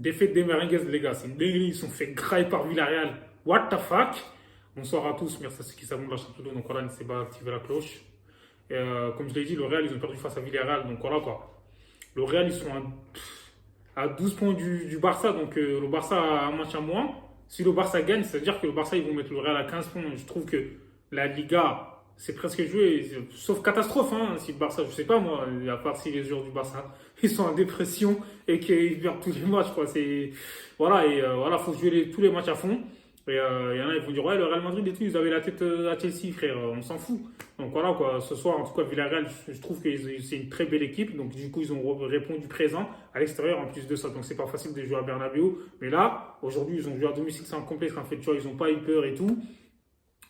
Défaite des Merengues, les gars, c'est une dinguerie. Ils sont fait grailler par Villarreal. What the fuck? Bonsoir à tous, merci à ceux qui s'abonnent à la chaîne Todo. Donc voilà, n'hésitez pas à activer la cloche. Comme je l'ai dit, le Real, ils ont perdu face à Villarreal. Donc voilà quoi. Le Real, ils sont à 12 points du Barça. Donc le Barça a un match à moins. Si le Barça gagne, c'est-à-dire que le Barça, ils vont mettre le Real à 15 points. Je trouve que la Liga, c'est presque joué. Sauf catastrophe, hein, si le Barça, je sais pas moi, à part si les joueurs du Barça, ils sont en dépression et qu'ils perdent tous les matchs, quoi. Voilà, voilà, faut jouer tous les matchs à fond. Et il y en a, ils vont dire, ouais, le Real Madrid et tout, ils avaient la tête à Chelsea, frère, on s'en fout. Donc voilà, quoi, ce soir, en tout cas, Villarreal, je trouve que c'est une très belle équipe. Donc du coup, ils ont répondu présent à l'extérieur en plus de ça. Donc c'est pas facile de jouer à Bernabeu. Mais là, aujourd'hui, ils ont joué à domicile sans complexe. En fait, tu vois, ils ont pas eu peur et tout.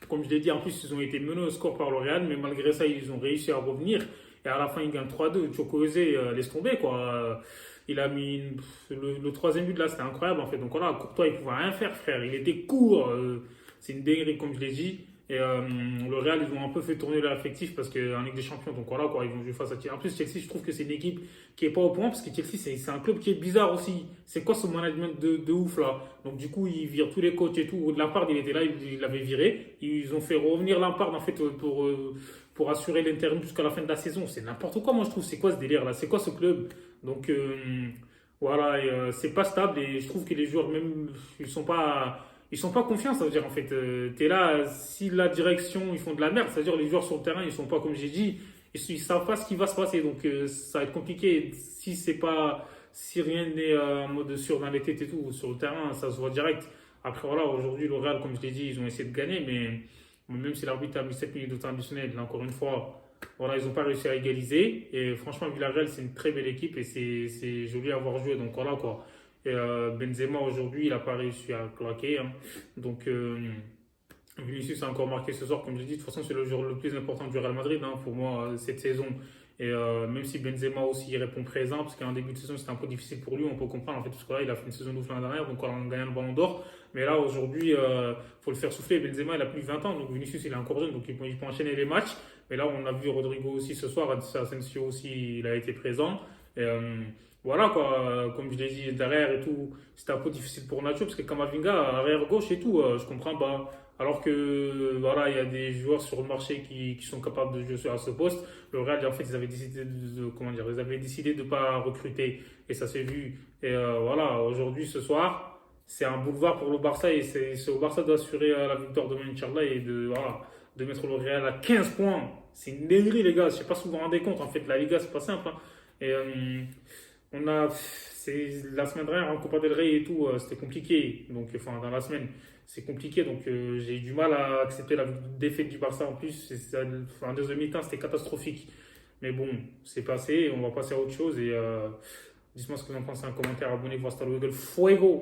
Comme je l'ai dit, en plus, ils ont été menés au score par le Real, mais malgré ça, ils ont réussi à revenir. Et à la fin, ils gagnent 3-2. Chukwueze laisse tomber, quoi. Il a mis le troisième but là, c'était incroyable en fait. Donc voilà, Courtois, il pouvait rien faire, frère. Il était court. C'est une dinguerie, comme je l'ai dit. Et le Real, ils ont un peu fait tourner leur effectif parce qu'en Ligue des Champions, donc voilà, quoi, ils vont jouer face à Chelsea. En plus, Chelsea, je trouve que c'est une équipe qui est pas au point parce que Chelsea, c'est un club qui est bizarre aussi. C'est quoi ce management de ouf là? Donc du coup, ils virent tous les coachs et tout. Lampard, il était là, il l'avait viré. Ils ont fait revenir Lampard en fait pour assurer l'intérim jusqu'à la fin de la saison. C'est n'importe quoi, moi je trouve. C'est quoi ce délire là? C'est quoi ce club? Donc voilà, c'est pas stable et je trouve que les joueurs même ils sont pas confiants, ça veut dire en fait t'es là, si la direction ils font de la merde, ça veut dire les joueurs sur le terrain ils sont pas comme j'ai dit, ils savent pas ce qui va se passer donc ça va être compliqué si rien n'est en mode sûr dans les têtes et tout sur le terrain, ça se voit direct. Après voilà, aujourd'hui le Real comme je l'ai dit, ils ont essayé de gagner mais même si l'arbitre a mis 7 minutes de temps additionnel, là encore une fois voilà, ils n'ont pas réussi à égaliser. Et franchement, Villarreal, c'est une très belle équipe et c'est joli à voir jouer. Donc voilà quoi. Et Benzema aujourd'hui, il n'a pas réussi à claquer, hein. Donc Vinicius a encore marqué ce soir, comme je l'ai dit. De toute façon, c'est le joueur le plus important du Real Madrid, hein, pour moi cette saison. Et même si Benzema aussi répond présent, parce qu'en début de saison c'était un peu difficile pour lui, on peut comprendre en fait, parce que là il a fait une saison ouf l'année dernière, donc en gagnant le ballon d'or. Mais là aujourd'hui, faut le faire souffler. Benzema il a plus de 20 ans, donc Vinicius il est encore jeune, donc il peut enchaîner les matchs. Mais là on a vu Rodrigo aussi ce soir, Asensio aussi il a été présent. Et, voilà quoi, comme je l'ai dit derrière et tout, c'était un peu difficile pour Nacho, parce que Kamavinga, arrière gauche et tout, je comprends pas. Alors que voilà, il y a des joueurs sur le marché qui sont capables de jouer à ce poste. Le Real, en fait, ils avaient décidé comment dire, ils avaient décidé de ne pas recruter et ça s'est vu. Et voilà, aujourd'hui, ce soir, c'est un boulevard pour le Barça et c'est au Barça d'assurer la victoire de Inch'Allah et voilà, de mettre le Real à 15 points. C'est une dinguerie, les gars. Je ne sais pas si vous vous rendez compte. En fait, la Liga, c'est pas simple, hein. Et la semaine dernière en Copa del Rey et tout, c'était compliqué. Donc, enfin, dans la semaine, c'est compliqué. Donc, j'ai eu du mal à accepter la défaite du Barça en plus. En deuxième mi-temps, c'était catastrophique. Mais bon, c'est passé. On va passer à autre chose. Et dites-moi ce que vous en pensez en commentaire. Abonnez-vous. Hasta luego. Fuego!